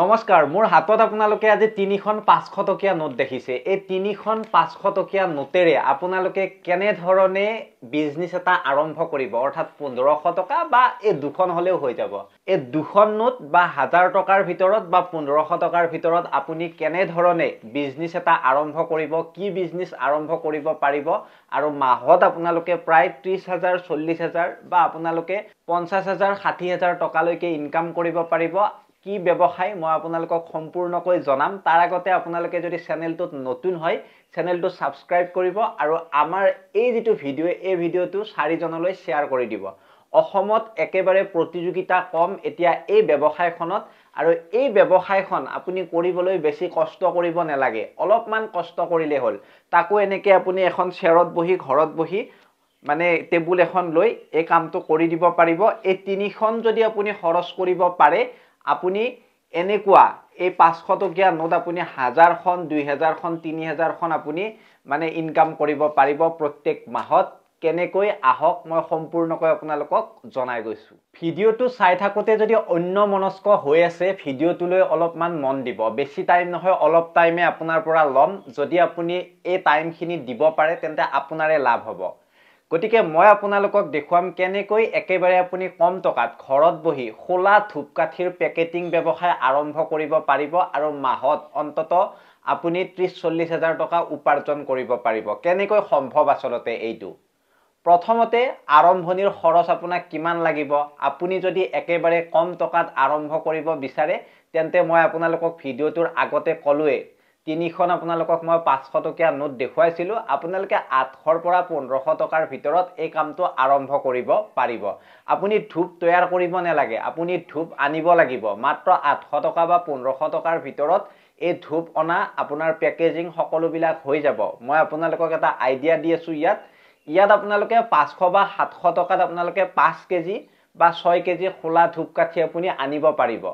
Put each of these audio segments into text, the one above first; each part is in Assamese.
নমস্কাৰ মোৰ হাতত আপোনালোকে আজি ৩খন ৫০০ টকীয়া নোট দেখিছে এই ৩খন ৫০০ টকীয়া নোটেৰে আপোনালোকে কেনে ধৰণে বিজনেস এটা আৰম্ভ কৰিব অৰ্থাৎ ১৫০০ টকা বা এই দুখন হলেও হৈ যাব এই দুখন নোট বা ১০০০ টকাৰ ভিতৰত বা ১৫০০ টকাৰ ভিতৰত আপুনি কেনে ধৰণে বিজনেস এটা আৰম্ভ কৰিব কি বিজনেস আৰম্ভ কৰিব পাৰিব আৰু মাহত আপোনালোকে প্ৰায় ৩০০০০ ৪০০০০ বা আপোনালোকে ৫০০০০ ৬০০০০ টকালৈকে ইনকাম কৰিব পাৰিব কি ব্যৱসায় মই আপোনালোকক সম্পূৰ্ণকৈ জনাম তাৰ আগতে আপোনালোকে যদি চেনেলটোত নতুন হয় চেনেলটো সাবস্ক্ৰাইব কৰিব আৰু আমাৰ এই যেটো ভিডিও এই ভিডিওটো 4 জনলৈ শেয়াৰ কৰি দিব অসমত একেবাৰে প্ৰতিযোগিতা কম এতিয়া এই ব্যৱসায়খনত আৰু এই ব্যৱসায়খন আপুনি কৰিবলৈ বেছি কষ্ট কৰিব নালাগে অলপমান কষ্ট কৰিলে হ'ল তাকো এনেকে আপুনি এখন চেয়াৰত বহি ঘৰত বহি মানে টেবুল এখন লৈ এই কামটো কৰি দিব পাৰিব এই তিনিখন যদি আপুনি খৰচ কৰিব পাৰে আপুনি এনেকুৱা এই ৫০০ টকীয়া নোট আপুনি ১০০০খন ২০০০খন ৩০০০খন আপুনি মানে ইনকাম কৰিব পাৰিব প্ৰত্যেক মাহত কেনেকৈ আহক মই সম্পূৰ্ণকৈ আপোনালোকক জনাই গৈছো ভিডিওটো চাই থাকোতে যদি অন্য মনস্ক হৈ আছে ভিডিওটোলৈ অলপমান মন দিব বেছি টাইম নহয় অলপ টাইমে আপোনাৰ পৰা লম যদি আপুনি এই টাইমখিনি দিব পাৰে তেন্তে আপোনাৰে লাভ হ'ব গতিকে মই আপোনালোকক দেখুৱাম কেনেকৈ একেবাৰে আপুনি কম টকাত ঘৰত বহি খোলা ধূপকাঠিৰ পেকেটিং ব্যৱসায় আৰম্ভ কৰিব পাৰিব আৰু মাহত অন্তত আপুনি ৩০-৪০ হাজাৰ টকা উপাৰ্জন কৰিব পাৰিব কেনেকৈ সম্ভৱ আচলতে এইটো প্ৰথমতে আৰম্ভণিৰ খৰচ আপোনাক কিমান লাগিব আপুনি যদি একেবাৰে কম টকাত আৰম্ভ কৰিব বিচাৰে তেন্তে মই আপোনালোকক ভিডিওটোৰ আগতে কলোৱে তিনিখন আপোনালোকক মই ৫০০ টকীয়া নোট দেখুৱাইছিলো আপোনালোকে ৮০০ৰ পৰা ১৫০০ টকাৰ ভিতৰত এই কামটো আৰম্ভ কৰিব পাৰিব আপুনি ধূপ তৈয়াৰ কৰিব নালাগে আপুনি ধূপ আনিব লাগিব মাত্ৰ ৮০০ টকা বা ১৫০০ টকাৰ ভিতৰত এই ধূপ অনা আপোনাৰ পেকেজিং সকলোবিলাক হৈ যাব মই আপোনালোকক এটা আইডিয়া দি আছো ইয়াত আপোনালোকে ৫০০ বা ৭০০ টকাত আপোনালোকে ৫ কেজি বা ৬ কেজি খোলা ধূপকাঠি আপুনি আনিব পাৰিব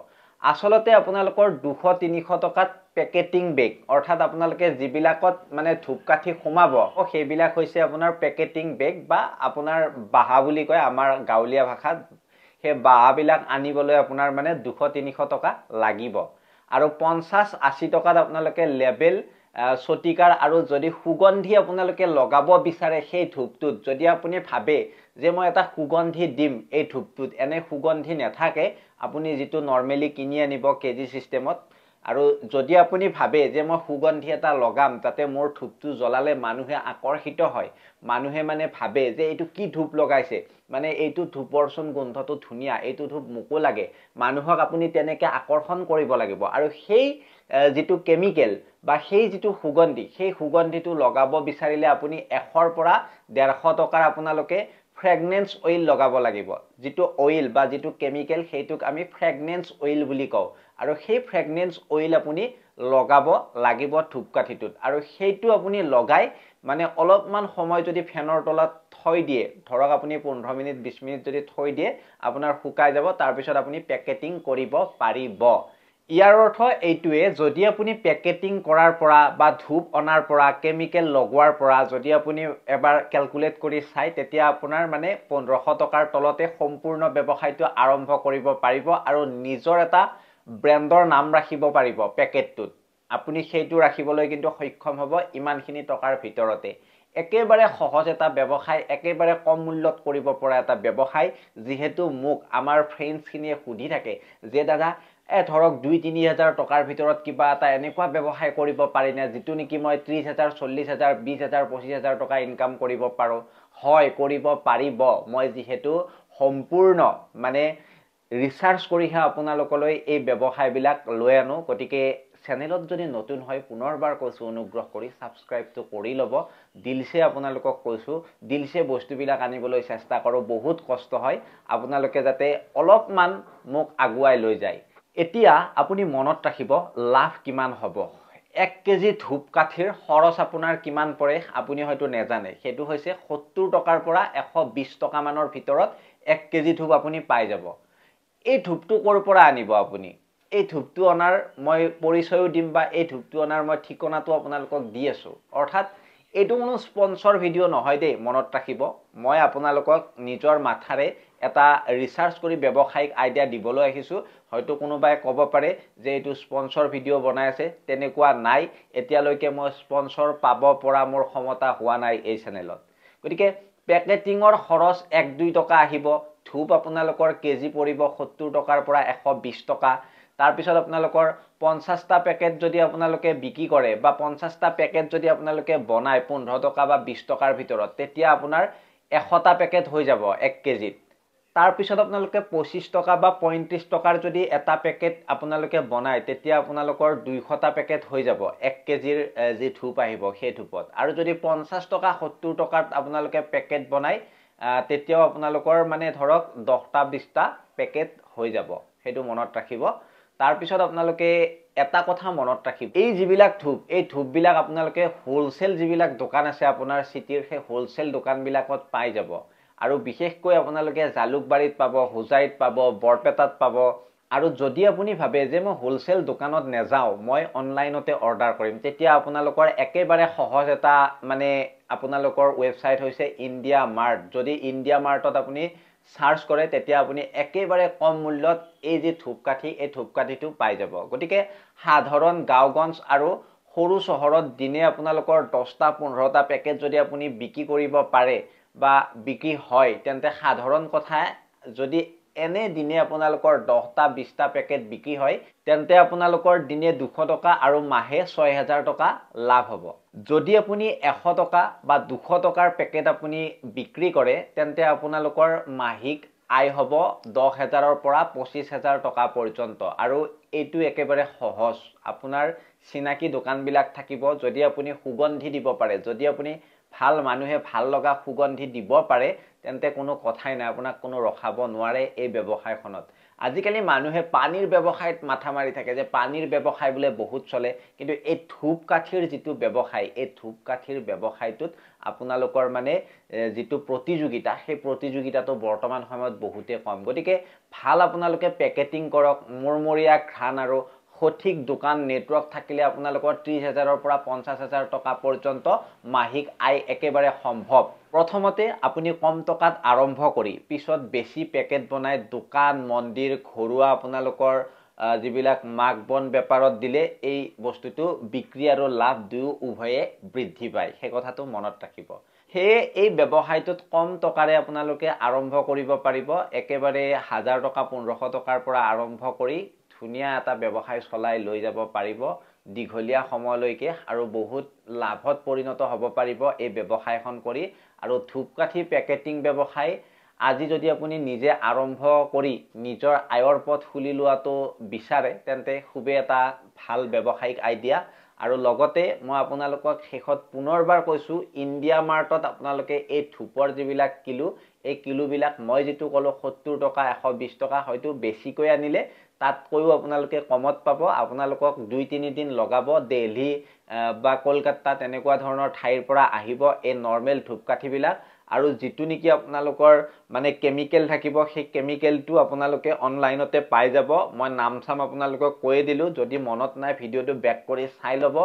আসলতে আপোনালোকৰ ২০০-৩০০ টকাত পেকেটিং বেগ অৰ্থাৎ আপোনালোকে যিবিলাকত মানে ধূপকাঠি সোমাব সেইবিলাক হৈছে আপোনাৰ পেকেটিং বেগ বা আপোনাৰ বাহা বুলি কয় আমাৰ গাঁৱলীয়া ভাষাত সেই বাহাবিলাক আনিবলৈ আপোনাৰ মানে ২০০-৩০০ টকা লাগিব আৰু ৫০-৮০ টকাত আপোনালোকে লেবেল সটিকাৰ আৰু যদি সুগন্ধি আপোনালোকে লগাব বিচাৰে সেই ধূপটোত যদি আপুনি ভাবে যে মই এটা সুগন্ধি দিম এই ধূপটোত এনে সুগন্ধি নাথাকে আপুনি যেটো নৰমালি কিনি আনিব কেজি সিস্টেমত আৰু যদি আপুনি ভাবে যে মই সুগন্ধি এটা লগাম তাতে মোৰ ধূপটো জ্বলালে মানুহে আকৰ্ষিত হয় মানুহে মানে ভাবে যে এইটো কি ধূপ লগাইছে মানে এইটো ধূপৰচোন গন্ধটো ধুনিয়া এইটো ধূপ মুকো লাগে মানুহক আপুনি তেনেকে আকৰ্ষণ কৰিব লাগিব আৰু সেই যেটো কেমিক্যাল বা সেই যেটো সুগন্ধি সেই সুগন্ধিটো লগাব বিচাৰিলে আপুনি ১০০ৰ পৰা ১৫০ টকাৰ আপোনালোকে ফ্ৰেগনেন্স অইল লগাব লাগিব যেটো অইল বা যেটো কেমিক্যাল সেইটোক আমি ফ্ৰেগনেন্স অইল বুলি কও আৰু সেই ফ্ৰেগনেন্স অইল আপুনি লগাব লাগিব ধূপকাঠিটোত আৰু সেইটো আপুনি লগাই মানে অলপমান সময় যদি ফেনৰ তলত থৈ দিয়ে ধৰক আপুনি ১৫ মিনিট ২০ মিনিট যদি থৈ দিয়ে আপোনাৰ শুকাই যাব তাৰ পিছত আপুনি পেকেটিং কৰিব পাৰিব ইয়াৰ অৰ্থ এইটোৱে যদি আপুনি পেকেটিং কৰাৰ পৰা বা ধূপ অনাৰ পৰা কেমিক্যাল লগোৱাৰ পৰা যদি আপুনি এবাৰ ক্যালকুলেট কৰি চাই তেতিয়া আপোনাৰ মানে ১৫০০ টকাৰ তলতে সম্পূৰ্ণ ব্যৱসায়টো আৰম্ভ কৰিব পাৰিব আৰু নিজৰ এটা ব্ৰ্যান্ডৰ নাম ৰাখিব পাৰিব পেকেটটোত আপুনি সেইটো ৰাখিবলৈ কিন্তু সক্ষম হ'ব ইমানখিনি টকাৰ ভিতৰতে একেবাৰে সহজ এটা ব্যৱসায় একেবাৰে কম মূল্যত কৰিব পৰা এটা ব্যৱসায় যেহেতু মোক আমাৰ ফ্ৰেন্ডছখিনিয়ে সুধি থাকে যে দাদা ধৰক ২-৩ হাজাৰ টকাৰ ভিতৰত কিবা এটা এনেকুৱা ব্যৱসায় কৰিব পাৰি না যেটো নেকি মই ৩০,০০০ ৪০,০০০ ২০,০০০ ২৫,০০০ টকা ইনকাম কৰিব পাৰো হয় কৰিব পাৰিব মই যেহেতু সম্পূৰ্ণ মানে ৰিসাৰ্চ কৰিহে আপোনালোকলৈ এই ব্যৱসায়বিলাক লৈ আনো গতিকে চেনেলত যদি নতুন হয় পুনৰবাৰ কৈছো অনুগ্ৰহ কৰি সাবস্ক্ৰাইবটো কৰি লব দিলছে আপোনালোকক কৈছো দিলছে বস্তুবিলাক আনিবলৈ চেষ্টা কৰো বহুত কষ্ট হয় আপোনালোকে যাতে অলপমান মোক আগুৱাই লৈ যায় এতিয়া আপুনি মনত ৰাখিব লাভ কিমান হ'ব ১ কেজি ধূপকাঠিৰ খৰচ আপোনাৰ কিমান পৰে আপুনি হয়তো নেজানে হেতু হৈছে ৭০ টকাৰ পৰা ১২০ টকা মানৰ ভিতৰত ১ কেজি ধূপ আপুনি পাই যাব এই ধূপটো কৰ পৰা আনিব আপুনি এই ধূপটো অনাৰ মই পৰিচয়ও দিম বা এই ধূপটো অনাৰ মই ঠিকনাটো আপোনালোকক দি আছো অৰ্থাৎ এইটো কোনো স্পন্সৰ ভিডিও নহয় দেই মনত ৰাখিব মই আপোনালোকক নিজৰ মাথাৰে এটা ৰিচাৰ্চ কৰি ব্যৱসায়িক আইডিয়া দিবলৈ আহিছোঁ হয়তো কোনোবাই ক'ব পাৰে যে এইটো স্পন্সৰ ভিডিঅ' বনাই আছে তেনেকুৱা নাই এতিয়ালৈকে মই স্পন্সৰ পাব পৰা মোৰ ক্ষমতা হোৱা নাই এই চেনেলত গতিকে পেকেটিঙৰ খৰচ 1-2 টকা আহিব ধূপ আপোনালোকৰ কেজি পৰিব 70 টকাৰ পৰা 120 টকা তাৰ পিছত আপোনালোকৰ 50টা পেকেট যদি আপোনালোকে বিক্ৰী কৰে বা 50টা পেকেট যদি আপোনালোকে বনায় 15 টকা বা 20 টকাৰ ভিতৰত তেতিয়া আপোনাৰ 100টা পেকেট হৈ যাব 1 কেজিত তাৰ পিছত আপোনালোকে 25 টকা বা 35 টকাৰ যদি এটা পেকেট আপোনালোকে বনায় তেতিয়া আপোনালোকৰ 200টা পেকেট হৈ যাব 1 কেজিৰ যি ধূপ আহিব সেই ধূপত আৰু যদি 50 টকা 70 টকাত আপোনালোকে পেকেট বনায় তেতিয়াও আপোনালোকৰ মানে ধৰক 10টা 20টা পেকেট হৈ যাব সেইটো মনত ৰাখিব তাৰ পিছত আপোনালোকে এটা কথা মনত ৰাখিব এই যিবিলাক ধূপ এই ধূপবিলাক আপোনালোকে হোলসেল যিবিলাক দোকান আছে আপোনাৰ সিটিৰ সেই হোলসেল দোকানবিলাকত পাই যাব আৰু বিশেষকৈ আপোনালোকে জালুকবাৰীত পাব হুজাইত পাব বৰপেটাত পাব আৰু যদি আপুনি ভাবে যে মই হোলসেল দোকানত নেযাও মই অনলাইনতে অৰ্ডাৰ কৰিম তেতিয়া আপোনালোকৰ একেবাৰে সহজ এটা মানে আপোনালোকৰ ওয়েবসাইট হৈছে ইণ্ডিয়া মাৰ্ট যদি ইণ্ডিয়া মাৰ্টত আপুনি সাৰ্চ কৰে তেতিয়া আপুনি একেবাৰে কম মূল্যত এই যে ধূপকাঠি এই ধূপকাঠিটো পাই যাব গতিকে সাধাৰণ গাঁওগঞ্জ আৰু সৰু চহৰত দিনে আপোনালোকৰ 10টা 15টা পেকেট যদি আপুনি বিক্ৰী কৰিব পাৰে বা বিক্ৰী হয় তেন্তে সাধাৰণ কথা যদি এনে দিনে আপোনালোকৰ 10টা 20টা পেকেট বিক্ৰী হয় তেন্তে আপোনালোকৰ দিনে 200 টকা আৰু মাহে 6000 টকা লাভ হ'ব যদি আপুনি 100 টকা বা 200 টকাৰ পেকেট আপুনি বিক্ৰী কৰে তেন্তে আপোনালোকৰ মাহিক আয় হ'ব 10000ৰ পৰা 25000 টকা পৰ্যন্ত আৰু এইটো একেবাৰে সহজ আপোনাৰ চিনাকি দোকানবিলাক থাকিব যদি আপুনি সুগন্ধি দিব পাৰে যদি আপুনি ভাল মানুহে ভাল লগা সুগন্ধি দিব পাৰে তেন্তে কোনো কথাই নাই আপোনাক কোনো ৰখাব নোৱাৰে এই ব্যৱসায়খনত আজিকালি মানুহে পানীৰ ব্যৱসায়ত মাথা মাৰি থাকে যে পানীৰ ব্যৱসায় বুলে বহুত চলে কিন্তু এই ধূপকাঠিৰ যিটো ব্যৱসায় এই ধূপকাঠিৰ ব্যৱসায়টোত আপোনালোকৰ মানে যিটো প্ৰতিযোগিতা সেই প্ৰতিযোগিতাটো বৰ্তমান সময়ত বহুতে কম গতিকে ভাল আপোনালোকে পেকেটিং কৰক মুৰমৰীয়া ঘ্ৰাণ আৰু সঠিক দোকান নেটৱৰ্ক থাকিলে আপোনালোকৰ 30000ৰ পৰা 50000 টকা পৰ্যন্ত মাহিক আয় একেবাৰে সম্ভৱ প্ৰথমতে আপুনি কম টকাত আৰম্ভ কৰি পিছত বেছি পেকেট বনাই দোকান মন্দিৰ ঘৰুৱা আপোনালোকৰ যিবিলাক মাগবন বেপাৰত দিলে এই বস্তুটো বিক্ৰী আৰু লাভ দুয়ো উভয়ে বৃদ্ধি পায় সেই কথাটো মনত ৰাখিব হে এই ব্যৱসায়টোত কম টকাৰে আপোনালোকে আৰম্ভ কৰিব পাৰিব একেবাৰে 1000 টকা 1500 টকাৰ পৰা আৰম্ভ কৰি ধুনিয়া এটা ব্যৱসায় চলাই লৈ যাব পাৰিব দীঘলীয়া সময়লৈকে আৰু বহুত লাভত পৰিণত হ'ব পাৰিব এই ব্যৱসায়খন কৰি আৰু ধূপকাঠি পেকেটিং ব্যৱসায় আজি যদি আপুনি নিজে আৰম্ভ কৰি নিজৰ আয়ৰ পথ খুলি লোৱাটো বিচাৰে তেন্তে খুবে এটা ভাল ব্যৱসায়িক আইডিয়া আৰু লগতে মই আপোনালোকক শেষত পুনৰবাৰ কৈছো ইণ্ডিয়া মাৰ্টত আপোনালোকে এই ধূপৰ যিবিলাক কিলো এই কিলোবিলাক মই যেটো কলো 70 টকা 120 টকা হয়তো বেছিকৈ আনিলে তাতকৈও আপোনালোকে কমত পাব আপোনালোকক 2-3 দিন লগাব দিল্লী বা কলকাতা তেনেকুৱা ধৰণৰ ঠাইৰ পৰা আহিব এই নৰমেল ধূপকাঠিবিলাক আৰু যেটো নেকি আপোনালোকৰ মানে কেমিক্যাল থাকিব সেই কেমিক্যালটো আপোনালোকে অনলাইনতে পাই যাব মই নাম চাম আপোনালোকক কৈ দিলো যদি মনত নাই ভিডিওটো ব্যাক কৰি চাই লব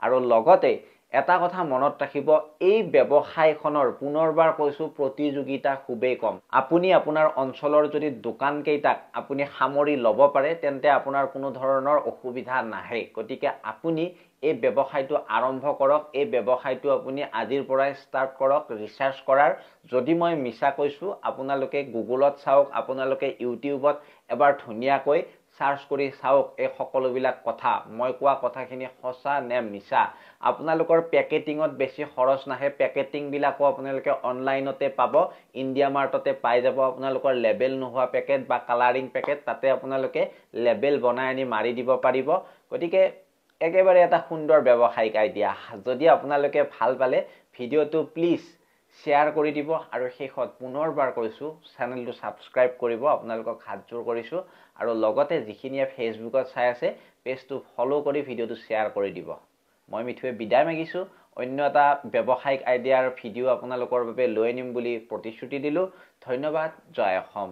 আৰু লগতে এটা কথা মনত ৰাখিব এই ব্যৱসায়খনৰ পুনৰবাৰ কৈছো প্ৰতিযোগিতা খুবেই কম আপুনি আপোনাৰ অঞ্চলৰ যদি দোকান কেইটাক আপুনি সামৰি লব পাৰে তেন্তে আপোনাৰ কোনো ধৰণৰ অসুবিধা নাহে গতিকে আপুনি এই ব্যৱসায়টো আৰম্ভ কৰক এই ব্যৱসায়টো আপুনি আজিৰ পৰাই ষ্টাৰ্ট কৰক ৰিচাৰ্চ কৰাৰ যদি মই মিছা কৈছো আপোনালোকে গুগলত চাওক আপোনালোকে ইউটিউবত এবাৰ ধুনিয়াকৈ সাৰ্চ কৰি চাওক এই সকলোবিলাক কথা মই কোৱা কথাখিনি সঁচা নে মিছা আপোনালোকৰ পেকেটিংত বেছি খৰচ নাহে পেকেটিং বিলাকো আপোনালোকে অনলাইনতে পাব ইণ্ডিয়া মাৰ্টতে পাই যাব আপোনালোকৰ লেবেল নোহোৱা পেকেট বা কালাৰিং পেকেট তাতে আপোনালোকে লেবেল বনাই আনি মাৰি দিব পাৰিব গতিকে একেবাৰে এটা সুন্দৰ ব্যৱসায়িক আইডিয়া যদি আপোনালোকে ভাল পালে ভিডিওটো প্লিজ শেয়াৰ কৰি দিব আৰু শেষত পুনৰবাৰ কৈছো চেনেলটো সাবস্ক্ৰাইব কৰিব আপোনালোকক হাতজোৰ কৰিছো আৰু লগতে যিখিনিয়ে ফেচবুকত চাই আছে পেজটো ফলো কৰি ভিডিওটো শেয়াৰ কৰি দিব মই মিঠুৱে বিদায় মাগিছো অন্য এটা ব্যৱসায়িক আইডিয়াৰ ভিডিও আপোনালোকৰ বাবে লৈ আনিম বুলি প্ৰতিশ্ৰুতি দিলো ধন্যবাদ জয় অসম